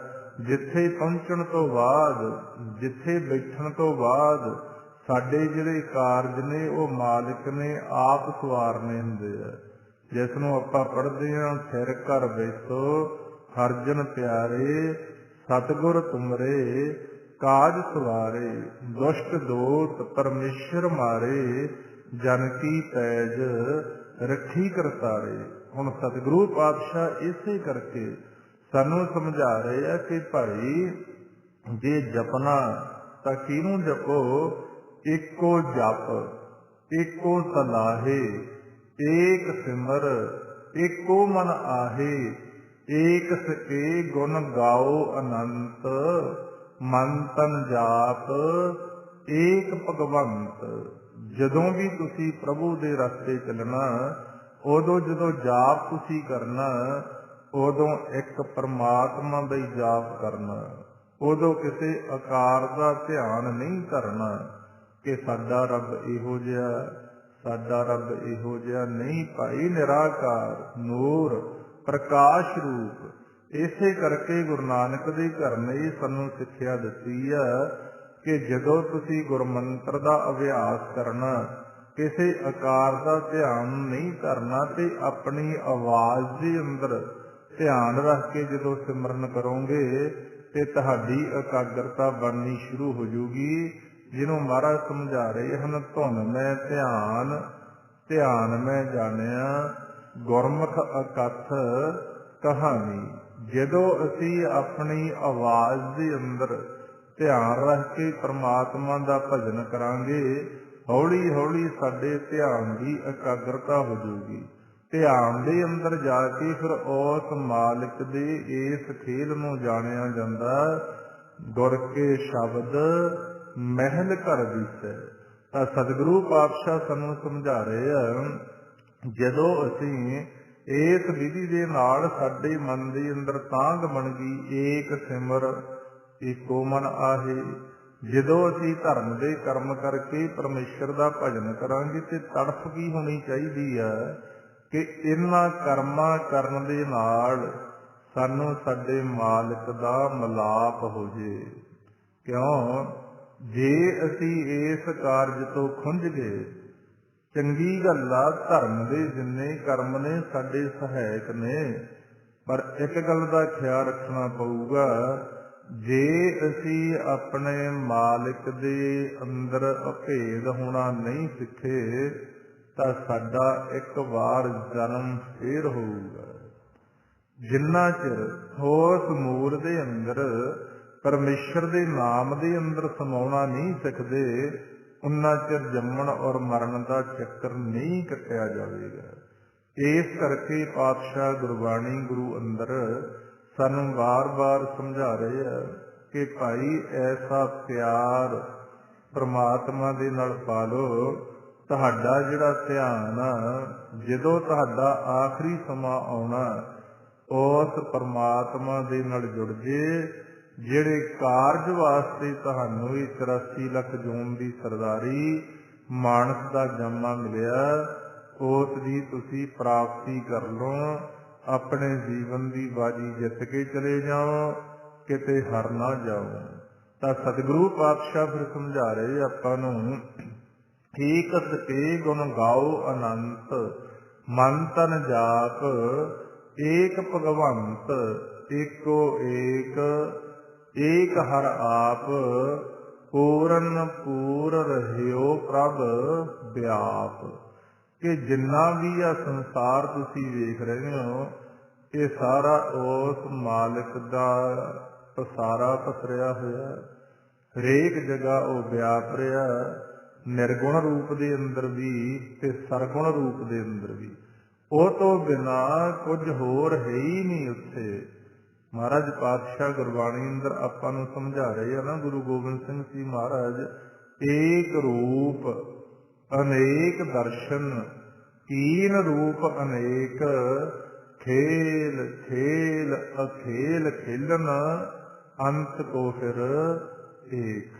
ਜਿੱਥੇ ਪਹੁੰਚਣ ਤੋਂ ਬਾਅਦ, ਜਿੱਥੇ ਬੈਠਣ ਤੋਂ ਬਾਅਦ ਸਾਡੇ ਜਿਹੜੇ ਕਾਰਜ ਨੇ ਉਹ ਮਾਲਕ ਨੇ ਆਪ ਸਵਾਰਨੇ ਹੁੰਦੇ ਆ। ਜਿਸ ਨੂੰ ਆਪਾਂ ਪੜ੍ਹਦੇ ਹਾਂ, ਥਿਰ ਘਰ ਬੈਠੋ ਹਰਿ ਜਨ ਪਿਆਰੇ, ਸਤਿਗੁਰ ਤੁਮਰੇ ਕਾਜ ਸਵਾਰੇ। ਦੁਸ਼ਟ ਦੋਤ ਪਰਮੇਸ਼ਰ ਮਾਰੇ, ਜਨ ਕੀ ਪੈਜ ਰੱਖੀ ਕਰਤਾਰੇ। ਹੁਣ ਸਤਿਗੁਰੂ ਪਾਤਸ਼ਾਹ ਇਸੇ ਕਰਕੇ ਸਾਨੂੰ ਸਮਝਾ ਰਹੇ ਆ ਕਿ ਭਾਈ ਜੇ ਜਪਣਾ ਤਾਂ ਕਿਹਨੂੰ ਜਪੋ। ਇੱਕੋ ਜਪ ਇੱਕੋ ਸਲਾਹੇ, ਏਕ ਸਿਮਰ ਇੱਕੋ ਮਨ ਆਹੇ। ਏਕ ਸਕੇ ਗੁਣ ਗਾਓ ਅਨੰਤ, ਮਨ ਤਨ ਜਾਪ ਏਕ ਭਗਵੰਤ। ਜਦੋਂ ਵੀ ਤੁਸੀਂ ਪ੍ਰਭੂ ਦੇ ਰਸਤੇ ਚੱਲਣਾ, ਉਦੋਂ ਜਦੋਂ ਜਾਪ ਤੁਸੀਂ ਕਰਨਾ, ਉਦੋਂ ਇੱਕ ਪਰਮਾਤਮਾ ਦਾ ਹੀ ਜਾਪ ਕਰਨਾ। ਉਦੋਂ ਕਿਸੇ ਆਕਾਰ ਦਾ ਧਿਆਨ ਨਹੀਂ ਕਰਨਾ ਕਿ ਸਾਡਾ ਰੱਬ ਇਹੋ ਜਿਹਾ, ਸਾਡਾ ਰੱਬ ਇਹੋ ਜਿਹਾ। ਨਹੀਂ ਭਾਈ, ਨਿਰਾਕਾਰ ਨੂਰ ਪ੍ਰਕਾਸ਼ ਰੂਪ। ਇਸੇ ਕਰਕੇ ਗੁਰੂ ਨਾਨਕ ਦੇ ਘਰ ਨੇ ਸਾਨੂੰ ਸਿੱਖਿਆ ਦਿੱਤੀ ਆ ਕਿ ਜਦੋਂ ਤੁਸੀਂ ਗੁਰਮੰਤਰ ਦਾ ਅਭਿਆਸ ਕਰਨਾ, ਕਿਸੇ ਆਕਾਰ ਦਾ ਧਿਆਨ ਨਹੀਂ ਕਰਨਾ ਤੇ ਆਪਣੀ ਆਵਾਜ਼ ਦੇ ਅੰਦਰ ਧਿਆਨ ਰੱਖ ਕੇ ਜਦੋਂ ਸਿਮਰਨ ਕਰੋਗੇ ਤੇ ਤੁਹਾਡੀ ਇਕਾਗਰਤਾ ਬਣਨੀ ਸ਼ੁਰੂ ਹੋ ਜੂਗੀ। ਜਿਹਨੂੰ ਮਹਾਰਾਜ ਸਮਝਾ ਰਹੇ ਹਨ, ਧੁਨ ਮੈਂ ਧਿਆਨ, ਧਿਆਨ ਮੈਂ ਜਾਣਿਆ, ਗੁਰਮੁਖ ਅਕਥ ਕਹਾਣੀ। ਜਦੋਂ ਅਸੀਂ ਆਪਣੀ ਆਵਾਜ਼ ਦੇ ਅੰਦਰ ਧਿਆਨ ਰੱਖ ਕੇ ਪ੍ਰਮਾਤਮਾ ਦਾ ਭਜਨ ਕਰਾਂਗੇ, ਹੌਲੀ ਹੌਲੀ ਸਾਡੇ ਧਿਆਨ ਦੀ ਇਕਾਗਰਤਾ ਹੋ ਜਾਊਗੀ। ਧਿਆਨ ਦੇ ਅੰਦਰ ਜਾ ਕੇ ਫਿਰ ਉਸ ਮਾਲਿਕ ਦੇ ਇਸ ਖੇਲ ਨੂੰ ਜਾਣਿਆ ਜਾਂਦਾ। ਗੁਰ ਕੇ ਸ਼ਬਦ ਮਹਿਲ ਘਰ ਦਿਸੈ। ਤਾਂ ਸਤਿਗੁਰੂ ਪਾਤਸ਼ਾਹ ਸਾਨੂੰ ਸਮਝਾ ਰਹੇ ਆ, ਜਦੋਂ ਅਸੀਂ ਇਸ ਵਿਧੀ ਦੇ ਨਾਲ ਸਾਡੇ ਮਨ ਦੇ ਅੰਦਰ ਤਾਂਘ ਬਣ ਗਈ, ਏਕ ਸਿਮਰ ਏਕੋ ਮਨ ਆਹੇ। ਜਦੋਂ ਅਸੀਂ ਧਰਮ ਦੇ ਕਰਮ ਕਰਕੇ ਪਰਮੇਸ਼ਰ ਦਾ ਭਜਨ ਕਰਾਂਗੇ ਤੇ ਤੜਫ ਕੀ ਹੋਣੀ ਚਾਹੀਦੀ ਆ ਕਿ ਇਹਨਾਂ ਕਰਮਾਂ ਕਰਨ ਦੇ ਨਾਲ ਸਾਨੂੰ ਸਾਡੇ ਮਾਲਕ ਦਾ ਮਿਲਾਪ ਹੋ ਜੇ। ਕਿਉਂ? ਜੇ ਅਸੀਂ ਇਸ ਕਾਰਜ ਤੋਂ ਖੁੰਝ ਗਏ, ਚੰਗੀ ਗੱਲ ਆ, ਧਰਮ ਦੇ ਜਿੰਨੇ ਕਰਮ ਨੇ ਸਾਡੇ ਸਹਾਇਕ ਨੇ, ਪਰ ਇੱਕ ਗੱਲ ਦਾ ਖਿਆਲ ਰੱਖਣਾ ਪਊਗਾ, ਜੇ ਅਸੀਂ ਆਪਣੇ ਮਾਲਿਕ ਦੇ ਅੰਦਰ ਅਭੇਦ ਹੋਣਾ ਨਹੀਂ ਸਿੱਖੇ ਤਾਂ ਸਾਡਾ ਇੱਕ ਵਾਰ ਜਨਮ ਫੇਰ ਹੋਊਗਾ। ਜਿੰਨਾ ਚਿਰ ਉਸ ਮੂਲ ਦੇ ਅੰਦਰ ਪਰਮੇਸ਼ਰ ਦੇ ਨਾਮ ਦੇ ਅੰਦਰ ਸਮਾਉਣਾ ਨਹੀਂ ਸਿੱਖਦੇ, ਉਨਾ ਚਿਰ ਜੰਮਣ ਔਰ ਮਰਨ ਦਾ ਚੱਕਰ ਨਹੀਂ ਕੱਟਿਆ ਜਾਵੇਗਾ। ਇਸ ਕਰਕੇ ਪਾਤਸ਼ਾਹ ਗੁਰਬਾਣੀ ਗੁਰੂ ਅੰਦਰ ਸਾਨੂੰ ਵਾਰ-ਵਾਰ ਸਮਝਾ ਰਹੇ ਆ ਕਿ ਭਾਈ ਐਸਾ ਪਿਆਰ ਪ੍ਰਮਾਤਮਾ ਦੇ ਨਾਲ ਪਾ ਲਓ, ਤੁਹਾਡਾ ਜਿਹੜਾ ਧਿਆਨ ਆ, ਜਦੋਂ ਤੁਹਾਡਾ ਆਖਰੀ ਸਮਾਂ ਆਉਣਾ, ਉਸ ਪਰਮਾਤਮਾ ਦੇ ਨਾਲ ਜੁੜ ਜੇ ਜਿਹੜੇ ਕਾਰਜ ਵਾਸਤੇ ਤੁਹਾਨੂੰ ਇਹ 84 ਲੱਖ ਜੂਨ ਦੀ ਸਰਦਾਰੀ ਮਾਨਸ ਦਾ ਜਾਮਾ ਮਿਲਿਆ, ਉਸ ਦੀ ਤੁਸੀਂ ਪ੍ਰਾਪਤੀ ਕਰ ਲਓ। ਆਪਣੇ ਜੀਵਨ ਦੀ ਬਾਜੀ ਜਿੱਤ ਕੇ ਚਲੇ ਜਾਓ, ਕਿਤੇ ਹਾਰ ਨਾ ਜਾਓ। ਤਾਂ ਸਤਿਗੁਰੂ ਪਾਤਸ਼ਾਹ ਫਿਰ ਸਮਝਾ ਰਹੇ ਆਪਾਂ ਨੂੰ, ਏਕਸ ਕੇ ਗੁਣ ਗਾਓ ਅਨੰਤ, ਮਨ ਤਨ ਜਾਪ ਏਕ ਭਗਵੰਤ, ਏਕੋ ਏਕ ਏਕ ਹਰ ਆਪ, ਪੂਰਨ ਪੂਰ ਰਹਿਓ ਪ੍ਰਭ ਵਿਆਪ। ਕਿ ਜਿੰਨਾ ਵੀ ਆ ਸੰਸਾਰ ਤੁਸੀਂ ਵੇਖ ਰਹੇ ਹੋ, ਇਹ ਸਾਰਾ ਉਸ ਮਾਲਿਕ ਦਾ ਪਸਾਰਾ ਪਸਰਿਆ ਹੋਇਆ। ਹਰੇਕ ਜਗ੍ਹਾ ਉਹ ਵਿਆਪ ਰਿਹਾ, ਨਿਰਗੁਣ ਰੂਪ ਦੇ ਅੰਦਰ ਵੀ ਤੇ ਸਰਗੁਣ ਰੂਪ ਦੇ ਅੰਦਰ ਵੀ। ਉਹ ਤੋਂ ਬਿਨਾ ਕੁਝ ਹੋਰ ਹੈ ਹੀ ਨਹੀਂ ਉੱਥੇ। ਮਹਾਰਾਜ ਪਾਤਸ਼ਾਹ ਗੁਰਬਾਣੀ ਅੰਦਰ ਆਪਾਂ ਨੂੰ ਸਮਝਾ ਰਹੇ ਆ ਨਾ, ਗੁਰੂ ਗੋਬਿੰਦ ਸਿੰਘ ਜੀ ਮਹਾਰਾਜ, ਏਕ ਰੂਪ ਅਨੇਕ ਦਰਸ਼ਨ, ਕੀਨ ਰੂਪ ਅਨੇਕ, ਖੇਲ ਖੇਲ ਅਖੇਲ ਖੇਲਨ, ਅੰਤ ਕੋ ਫਿਰ ਏਕ।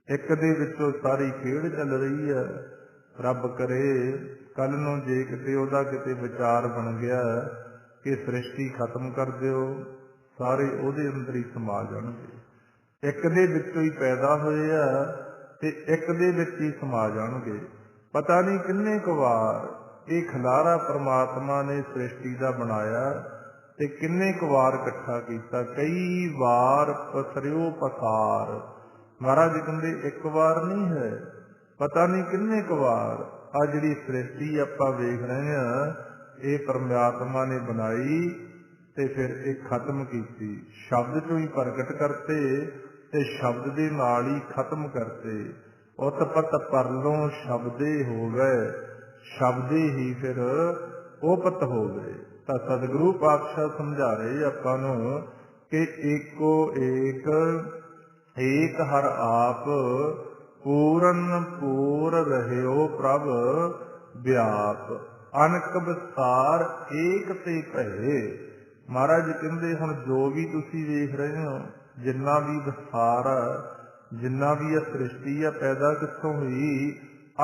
ਇੱਕ ਦੇ ਵਿੱਚੋਂ ਸਾਰੀ ਖੇਡ ਚੱਲ ਰਹੀ ਹੈ। ਰੱਬ ਕਰੇ ਕੱਲ ਨੂੰ ਜੇ ਕਿਤੇ ਉਹਦਾ ਕਿਤੇ ਵਿਚਾਰ ਬਣ ਗਿਆ ਕਿ ਸ੍ਰਿਸ਼ਟੀ ਖਤਮ ਕਰ ਦਿਓ, ਸਾਰੇ ਉਹਦੇ ਅੰਦਰ ਹੀ ਸਮਾ ਜਾਣਗੇ। ਇੱਕ ਦੇ ਵਿੱਚੋਂ ਹੀ ਪੈਦਾ ਹੋਏ ਆ ਤੇ ਇੱਕ ਦੇ ਵਿੱਚ ਹੀ ਸਮਾ ਜਾਣਗੇ। ਪਤਾ ਨਹੀਂ ਕਿੰਨੇ ਕੁ ਵਾਰ ਇਹ ਖਿਲਾਰਾ ਪ੍ਰਮਾਤਮਾ ਨੇ ਸ੍ਰਿਸ਼ਟੀ ਦਾ ਬਣਾਇਆ ਤੇ ਕਿੰਨੇ ਕੁ ਵਾਰ ਇਕੱਠਾ ਕੀਤਾ। ਕਈ ਵਾਰ ਪਸਰਿਓ ਪਸਾਰ। ਮਹਾਰਾਜ ਕਹਿੰਦੇ ਇੱਕ ਵਾਰ ਨਹੀਂ ਹੈ, ਪਤਾ ਨਹੀਂ ਕਿੰਨੇ ਕੁ ਵਾਰ। ਆ ਜਿਹੜੀ ਸ੍ਰਿਸ਼ਟੀ ਆਪਾਂ ਵੇਖ ਰਹੇ ਹਾਂ, ਇਹ ਪ੍ਰਮਾਤਮਾ ਨੇ ਬਣਾਈ ਤੇ ਫਿਰ ਇਹ ਖਤਮ ਕੀਤੀ। ਸ਼ਬਦ ਚੋਂ ਹੀ ਪ੍ਰਗਟ ਕਰਤੇ ਤੇ ਸ਼ਬਦ ਦੇ ਨਾਲ ਹੀ ਖਤਮ ਕਰਤੇ। ਉਤਪਤ ਪਰਲੋਂ ਸ਼ਬਦੇ ਹੋ ਗਏ, ਸ਼ਬਦੇ ਹੀ ਫਿਰ ਉਪਤ ਹੋ ਗਏ। ਤਾਂ ਸਤਿਗੁਰੂ ਪਾਤਸ਼ਾਹ ਸਮਝਾ ਰਹੇ ਆਪਾਂ ਨੂੰ ਕਿ ਏਕੋ ਏਕ ਏਕ ਹਰ ਆਪ, ਪੂਰਨ ਪੂਰ ਰਹਿਓ ਪ੍ਰਭ ਵਿਆਪ, ਅਨਕ ਵਿਸਤਾਰ ਏਕ ਤੇ ਭਏ। ਮਹਾਰਾਜ ਕਹਿੰਦੇ ਹੁਣ ਜੋ ਵੀ ਤੁਸੀਂ ਵੇਖ ਰਹੇ ਹੋ, ਜਿੰਨਾ ਵੀ ਵਿਸਤਾਰ ਆ, ਜਿੰਨਾ ਵੀ ਇਹ ਸ੍ਰਿਸ਼ਟੀ ਆ, ਪੈਦਾ ਕਿੱਥੋਂ ਹੋਈ?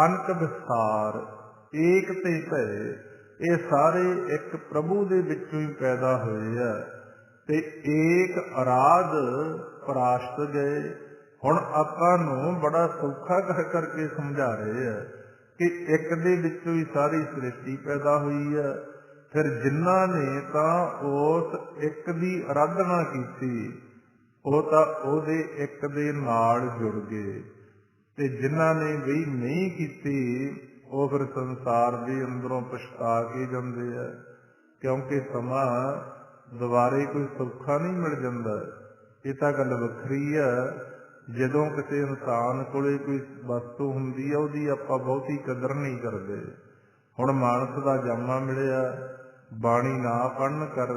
ਅਨਕ ਵਿਸਤਾਰ ਏਕ ਤੇ ਭਏ। ਇਹ ਸਾਰੇ ਇੱਕ ਪ੍ਰਭੂ ਦੇ ਵਿੱਚੋਂ ਹੀ ਪੈਦਾ ਹੋਏ ਆ ਤੇ ਏਕ ਅਰਾਧ ਪਰਾਸ਼ਤ ਗਏ। ਹੁਣ ਆਪਾਂ ਨੂੰ ਬੜਾ ਸੌਖਾ ਕਰ ਕਰਕੇ ਸਮਝਾ ਰਹੇ ਆ ਕਿ ਇੱਕ ਦੇ ਵਿੱਚੋਂ ਹੀ ਸਾਰੀ ਸ੍ਰਿਸ਼ਟੀ ਪੈਦਾ ਹੋਈ ਆ। ਫਿਰ ਜਿਨ੍ਹਾਂ ਨੇ ਤਾਂ ਉਸ ਇੱਕ ਦੀ ਅਰਾਧਨਾ ਕੀਤੀ, ਉਹ ਤਾਂ ਉਹਦੇ ਇੱਕ ਦੇ ਨਾਲ ਜੁੜ ਗਏ, ਤੇ ਜਿਨ੍ਹਾਂ ਨੇ ਵੀ ਨਹੀਂ ਕੀਤੀ, ਉਹ ਫਿਰ ਸੰਸਾਰ ਦੇ ਅੰਦਰੋਂ ਪਛਤਾ ਕੇ ਜਾਂਦੇ ਆ। ਕਿਉਂਕਿ ਸਮਾਂ ਦੁਬਾਰੇ ਕੋਈ ਸੌਖਾ ਨਹੀਂ ਮਿਲ ਜਾਂਦਾ। ਇਹ ਤਾਂ ਗੱਲ ਵੱਖਰੀ ਆ ਜਦੋਂ ਕਿਸੇ ਇਨਸਾਨ ਕੋਲੇ ਕੋਈ ਵਸਤੂ ਹੁੰਦੀ ਆ ਉਹਦੀ ਆਪਾਂ ਬਹੁਤੀ ਕਦਰ ਨਹੀਂ ਕਰਦੇ। ਹੁਣ ਮਾਨਸ ਦਾ ਜਾਮਾ ਮਿਲਿਆ, ਬਾਣੀ ਨਾ ਪੜ੍ਹਨ ਕਰ,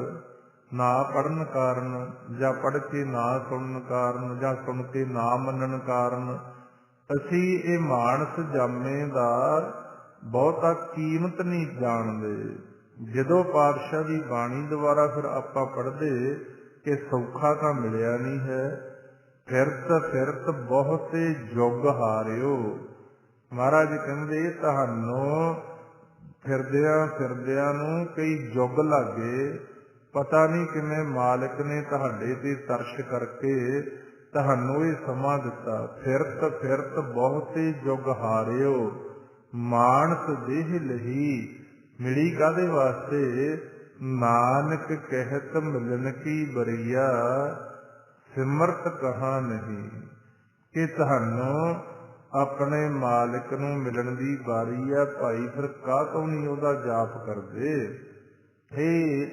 ਨਾ ਪੜ੍ਹਨ ਕਾਰਨ, ਜਾਂ ਪੜ੍ਹ ਕੇ ਨਾ ਸੁਣਨ ਕਾਰਨ, ਜਾਂ ਸੁਣ ਕੇ ਨਾ ਮੰਨਣ ਕਾਰਨ ਅਸੀਂ ਇਹ ਮਾਨਸ ਜਾਮੇ ਦਾ ਬਹੁਤਾ ਕੀਮਤ ਨਹੀਂ ਜਾਣਦੇ। ਜਦੋਂ ਪਾਤਸ਼ਾਹ ਦੀ ਬਾਣੀ ਦੁਆਰਾ ਫਿਰ ਆਪਾਂ ਪੜ੍ਹਦੇ ਕਿ ਸੌਖਾ ਤਾਂ ਮਿਲਿਆ ਨਹੀਂ ਹੈ। ਫਿਰਤ ਫਿਰਤ ਬਹੁਤੇ ਯੁੱਗ ਹਾਰਿਓ। ਮਹਾਰਾਜ ਕਹਿੰਦੇ ਤੁਹਾਨੂੰ ਫਿਰਦਿਆਂ ਫਿਰਦਿਆਂ ਨੂੰ ਕਈ ਯੁੱਗ ਲੱਗੇ, ਪਤਾ ਨਹੀਂ ਕਿਵੇਂ ਮਾਲਕ ਨੇ ਤੁਹਾਡੇ ਤੇ ਤਰਸ਼ ਕਰਕੇ ਤੁਹਾਨੂੰ ਇਹ ਸਮਾਂ ਦਿੱਤਾ। ਫਿਰਤ ਫਿਰਤ ਬਹੁਤੇ ਯੁੱਗ ਹਾਰਿਓ, ਮਾਨਸ ਦੇਹ ਲਹੀ। ਮਿਲੀ ਕਾਹਦੇ ਵਾਸਤੇ? ਨਾਨਕ ਕਹਿਤ ਮਿਲਣ ਕੀ ਬਰੀਆ, ਸਿਮਰਤ ਕਹਾ ਨਹੀਂ। ਕਿ ਤੁਹਾਨੂੰ ਆਪਣੇ ਮਾਲਕ ਨੂੰ ਮਿਲਣ ਦੀ ਵਾਰੀ ਆ ਭਾਈ, ਫਿਰ ਕਾਹਤੋਂ ਨਹੀਂ ਉਹਦਾ ਜਾਪ ਕਰਦੇ? ਇਹ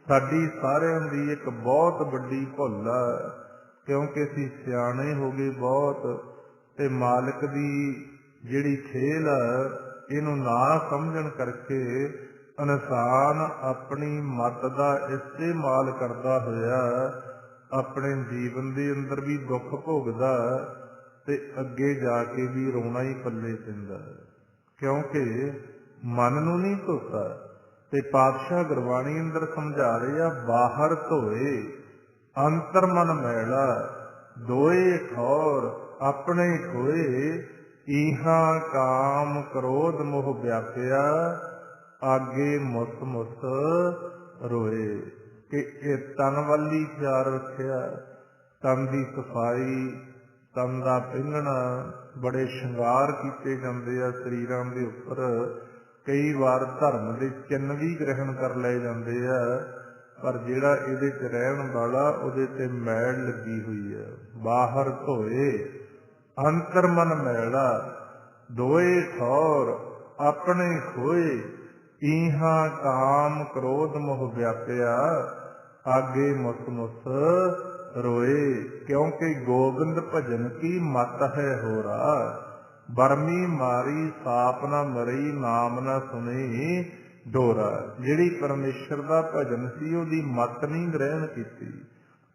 ਸਾਡੀ ਸਾਰਿਆਂ ਦੀ ਇੱਕ ਬਹੁਤ ਵੱਡੀ ਭੁੱਲ ਆ, ਕਿਉਂਕਿ ਅਸੀਂ ਸਿਆਣੇ ਹੋ ਗਏ ਬਹੁਤ, ਤੇ ਮਾਲਕ ਦੀ ਜਿਹੜੀ ਖੇਲ ਆ ਇਹਨੂੰ ਨਾ ਸਮਝਣ ਕਰਕੇ ਇਨਸਾਨ ਆਪਣੀ ਮੱਤ ਦਾ ਇਸਤੇਮਾਲ ਕਰਦਾ ਹੋਇਆ ਆਪਣੇ ਜੀਵਨ ਦੇ ਅੰਦਰ ਵੀ ਦੁੱਖ ਭੋਗਦਾ ਤੇ ਅੱਗੇ ਜਾ ਕੇ ਵੀ ਰੋਣਾ ਹੀ ਪੱਲੇ ਪੈਂਦਾ, ਕਿਉਂਕਿ ਮਨ ਨੂੰ ਨਹੀਂ ਧੋਤਾ। ਤੇ ਪਾਤਸ਼ਾਹ ਗੁਰਬਾਣੀ ਅੰਦਰ ਸਮਝਾ ਰਹੇ ਆ, ਬਾਹਰ ਧੋਏ ਅੰਤਰ ਮਨ ਮੈਲਾ, ਦੋਏ ਠੌਰ ਆਪਣੇ ਖੋਏ। ਇਹਾਂ ਕਾਮ ਕ੍ਰੋਧ ਮੋਹ ਵਿਆਪਿਆ, ਆਗੇ ਮੁਸ ਮੁਸ ਰੋਏ। ਕਿ ਇਹ ਤਨ ਵੱਲ ਹੀ ਖਿਆਲ ਰੱਖਿਆ, ਤਨ ਦੀ ਸਫਾਈ, ਤਨ ਦਾ ਪਹਿਨਣਾ, ਬੜੇ ਸ਼ਿੰਗਾਰ ਕੀਤੇ ਜਾਂਦੇ ਆ ਸਰੀਰਾਂ ਦੇ ਉੱਪਰ। ਕਈ ਵਾਰ ਧਰਮ ਦੇ ਚਿੰਨ੍ਹ ਵੀ ਗ੍ਰਹਿਣ ਕਰ ਲਏ ਜਾਂਦੇ ਆ, ਪਰ ਜਿਹੜਾ ਇਹਦੇ 'ਚ ਰਹਿਣ ਵਾਲਾ ਉਹਦੇ ਤੇ ਮੈਲ ਲੱਗੀ ਹੋਈ ਹੈ। ਬਾਹਰ ਧੋਏ ਅੰਤਰ ਮਨ ਮੈਲਾ, ਦੋਏ ਠੌਰ ਆਪਣੇ ਖੋਏ। ਇਹਾਂ ਕਾਮ ਕ੍ਰੋਧ ਮੋਹ ਵਿਆਪਿਆ, ਆਗੇ ਮੁਸ ਮੁਸ ਰੋਏ। ਕਿਉਂਕਿ ਗੋਬਿੰਦ ਭਜਨ ਕੀ ਮਤ ਹੈ ਹੋਰਾ, ਬਰਮੀ ਮਾਰੀ ਸਾਪ ਨਾ ਮਰੀ, ਨਾਮ ਨਾ ਸੁਣੀ ਡੋਰਾ। ਜਿਹੜੀ ਪਰਮੇਸ਼ਰ ਦਾ ਭਜਨ ਸੀ ਉਹਦੀ ਮਤ ਨਹੀਂ ਗ੍ਰਹਿਣ ਕੀਤੀ,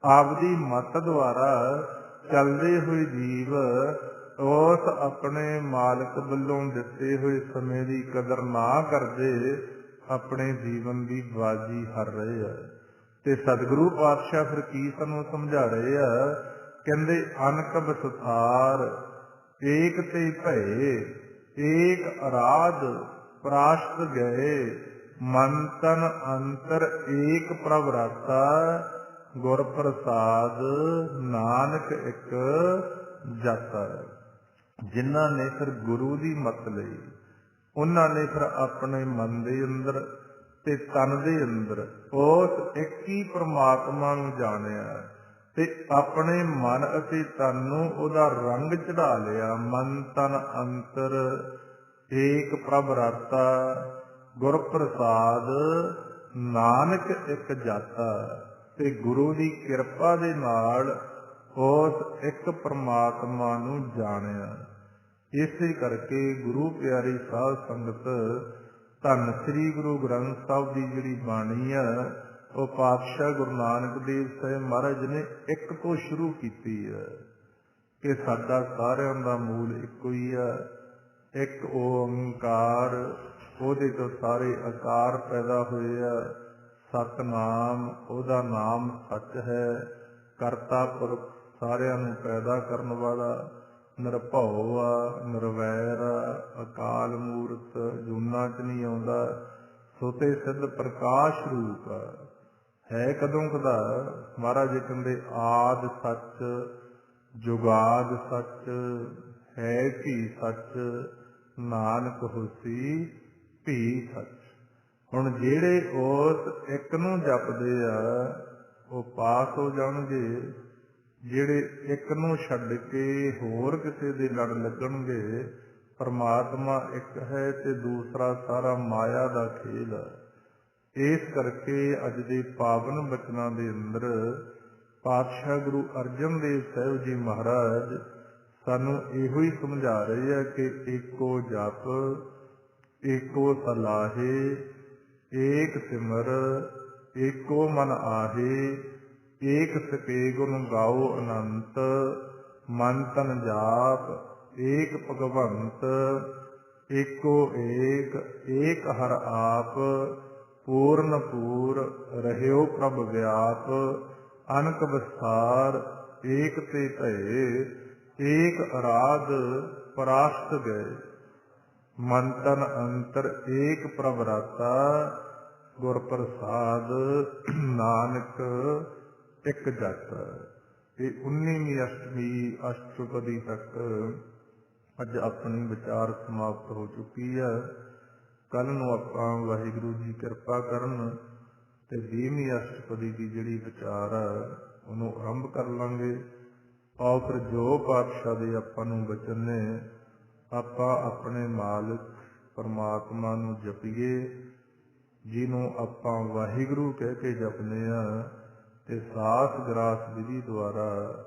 ਆਪਦੀ ਮਤ ਦੁਆਰਾ ਚੱਲਦੇ ਹੋਏ ਜੀਵ ਉਸ ਆਪਣੇ ਮਾਲਕ ਵੱਲੋਂ ਦਿੱਤੇ ਹੋਏ ਸਮੇਂ ਦੀ ਕਦਰ ਨਾ ਕਰਦੇ ਆਪਣੇ ਜੀਵਨ ਦੀ ਬਾਜੀ ਹਾਰ ਰਹੇ ਆ। ਤੇ ਸਤਿਗੁਰੂ ਪਾਤਸ਼ਾਹ ਫਿਰ ਕੀ ਸਾਨੂੰ ਸਮਝਾ ਰਹੇ ਆ? ਕਹਿੰਦੇ ਅਨਕ ਵਿਸਥਾਰ ਏਕ ਤੇ ਭਏ, ਏਕ ਅਰਾਧ ਪ੍ਰਾਸ਼ਤ ਗਏ, ਮਨ ਤਨ ਅੰਤਰ ਏਕ ਪ੍ਰਭ ਰਾਤਾ, ਗੁਰ ਪ੍ਰਸਾਦ ਨਾਨਕ ਇੱਕ ਜਾਤਾ। ਜਿਨ੍ਹਾਂ ਨੇ ਫਿਰ ਗੁਰੂ ਦੀ ਮੱਤ ਲਈ, ਉਹਨਾਂ ਨੇ ਫਿਰ ਆਪਣੇ ਮਨ ਦੇ ਅੰਦਰ ਤੇ ਤਨ ਦੇ ਅੰਦਰ ਉਸ ਇੱਕ ਹੀ ਪ੍ਰਮਾਤਮਾ ਨੂੰ ਜਾਣਿਆ ਤੇ ਆਪਣੇ ਮਨ ਅਤੇ ਤਨ ਨੂੰ ਉਹਦਾ ਰੰਗ ਚੜਾ ਲਿਆ। ਮਨ ਤਨ ਅੰਤਰ ਏਕ ਪ੍ਰਭ ਰਾਤਾ, ਗੁਰ ਪ੍ਰਸਾਦ ਨਾਨਕ ਇੱਕ ਜਾਤਾ। ਤੇ ਗੁਰੂ ਦੀ ਕਿਰਪਾ ਦੇ ਨਾਲ ਉਸ ਇੱਕ ਪ੍ਰਮਾਤਮਾ ਨੂੰ ਜਾਣਿਆ। ਇਸੇ ਕਰਕੇ ਗੁਰੂ ਪਿਆਰੀ ਸਾਧ ਸੰਗਤ ਧੰਨ ਸ੍ਰੀ ਗੁਰੂ ਗ੍ਰੰਥ ਸਾਹਿਬ ਦੀ ਜਿਹੜੀ ਬਾਣੀ ਆ ਉਹ ਪਾਤਸ਼ਾਹ ਗੁਰੂ ਨਾਨਕ ਦੇਵ ਸਾਹਿਬ ਮਹਾਰਾਜ ਨੇ ਇੱਕ ਤੋਂ ਸ਼ੁਰੂ ਕੀਤੀ ਹੈ ਕਿ ਸਾਡਾ ਸਾਰਿਆਂ ਦਾ ਮੂਲ ਇੱਕੋ ਹੀ ਆ, ਇੱਕ ਓੰਕਾਰ, ਉਹਦੇ ਤੋਂ ਸਾਰੇ ਆਕਾਰ ਪੈਦਾ ਹੋਏ ਆ। ਸਤਿਨਾਮ ਉਹਦਾ ਨਾਮ ਸੱਚ ਹੈ, ਕਰਤਾ ਪੁਰਖ ਸਾਰਿਆਂ ਨੂੰ ਪੈਦਾ ਕਰਨ ਵਾਲਾ, ਨਿਰਭਉ ਆ, ਨਿਰਵੈਰ ਆ, ਅਕਾਲ ਮੂਰਤ, ਜੂਨਾਂ 'ਚ ਨਹੀਂ ਆਉਂਦਾ, ਸੁਤੇ ਸਿੱਧ ਪ੍ਰਕਾਸ਼ ਰੂਪ ਆ। ਹੈ ਕਦੋਂ ਕਦਾ? ਮਹਾਰਾਜ ਕਹਿੰਦੇ ਆਦਿ ਸੱਚ, ਜੁਗਾਦ ਸੱਚ, ਹੈ ਭੀ ਸੱਚ, ਨਾਨਕ ਹੋਸੀ ਭੀ ਸੱਚ। ਹੁਣ ਜਿਹੜੇ ਉਸ ਇੱਕ ਨੂੰ ਜਪਦੇ ਆ ਉਹ ਪਾਸ ਹੋ ਜਾਣਗੇ, ਜਿਹੜੇ ਇੱਕ ਨੂੰ ਛੱਡ ਕੇ ਹੋਰ ਕਿਸੇ ਦੇ ਲੜ ਲੱਗਣਗੇ। ਪਰਮਾਤਮਾ ਇੱਕ ਹੈ ਤੇ ਦੂਸਰਾ ਸਾਰਾ ਮਾਇਆ ਦਾ ਖੇਲ ਹੈ। ਇਸ ਕਰਕੇ ਅੱਜ ਦੇ ਪਾਵਨ ਬਚਨਾਂ ਦੇ ਅੰਦਰ ਪਾਤਸ਼ਾਹ ਗੁਰੂ ਅਰਜਨ ਦੇਵ ਸਾਹਿਬ ਜੀ ਮਹਾਰਾਜ ਸਾਨੂੰ ਇਹੋ ਹੀ ਸਮਝਾ ਰਹੇ ਆ ਕਿ ਏਕੋ ਜਪ, ਏਕੋ ਸਲਾਹੇ, ਏਕ ਸਿਮਰ, ਏਕੋ ਮਨ ਆਹੇ, ਏਕ ਸਕੇ ਗੁਣ ਗਾਓ ਅਨੰਤ, ਮਨ ਤਨ ਜਾਪ, ਏਕ ਭਗਵੰਤ, ਏਕੋ ਏਕ, ਏਕ ਹਰ ਆਪ, ਪੂਰਨ ਪੂਰ, ਰਹਿਓ ਪ੍ਰਭ ਵਿਆਪ, ਅਨਕ ਵਿਸਥਾਰ, ਏਕ ਤੇ ਭਏ, ਏਕ ਅਰਾਧ ਪਰਾਸ਼ਟ ਗਏ, ਮਨ ਤਨ ਅੰਤਰ ਏਕ ਪ੍ਰਭ ਰਾਤਾ, ਗੁਰ ਪ੍ਰਸਾਦ ਨਾਨਕ ਇੱਕ ਜਤ। ਇਹ 19ਵੀਂ ਅਸ਼ਟਮੀ ਅਸ਼ਟਪਦੀ ਤੱਕ ਅੱਜ ਆਪਣੀ ਵਿਚਾਰ ਸਮਾਪਤ ਹੋ ਚੁੱਕੀ ਹੈ। ਕੱਲ ਨੂੰ ਆਪਾਂ ਵਾਹਿਗੁਰੂ ਜੀ ਕਿਰਪਾ ਕਰਨ ਤੇ 20ਵੀਂ ਅਸ਼ਟਪਦੀ ਦੀ ਜਿਹੜੀ ਵਿਚਾਰ ਹੈ ਉਹਨੂੰ ਆਰੰਭ ਕਰ ਲਾਂਗੇ। ਆਓ ਫਿਰ ਜੋ ਪਾਤਸ਼ਾਹ ਦੇ ਆਪਾਂ ਨੂੰ ਬਚਨ ਨੇ ਆਪਾਂ ਆਪਣੇ ਮਾਲਕ ਪਰਮਾਤਮਾ ਨੂੰ ਜਪੀਏ, ਜਿਹਨੂੰ ਆਪਾਂ ਵਾਹਿਗੁਰੂ ਕਹਿ ਕੇ ਜਪਦੇ ਹਾਂ, ਤੇ ਸਾਸ ਗਰਾਸ ਵਿਧੀ ਦੁਆਰਾ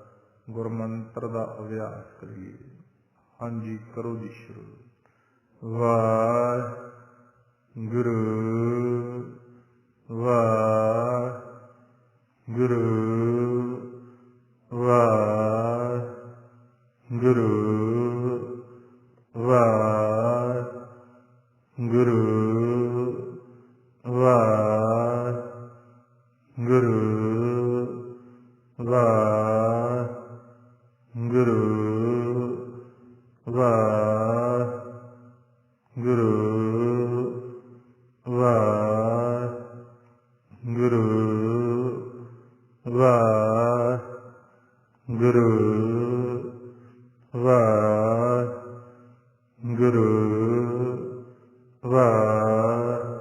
ਗੁਰਮੰਤਰ ਦਾ ਅਭਿਆਸ ਕਰੀਏ। ਹਾਂਜੀ, ਕਰੋ ਜੀ ਸ਼ੁਰੂ। ਵਾਹਿਗੁਰੂ ਵਾਹਿਗੁਰੂ ਵਾਹਿਗੁਰੂ ਵਾਹਿਗੁਰੂ ਵਾਹਿਗੁਰੂ ਵਾਹਿਗੁਰੂ ਵਾਹਿਗੁਰੂ ਵਾਹਿਗੁਰੂ ਵਾਹਿਗੁਰੂ ਵਾਹਿਗੁਰੂ ਵਾਹਿਗੁਰੂ ਵਾਹਿਗੁਰੂ ਵਾਹਿਗੁਰੂ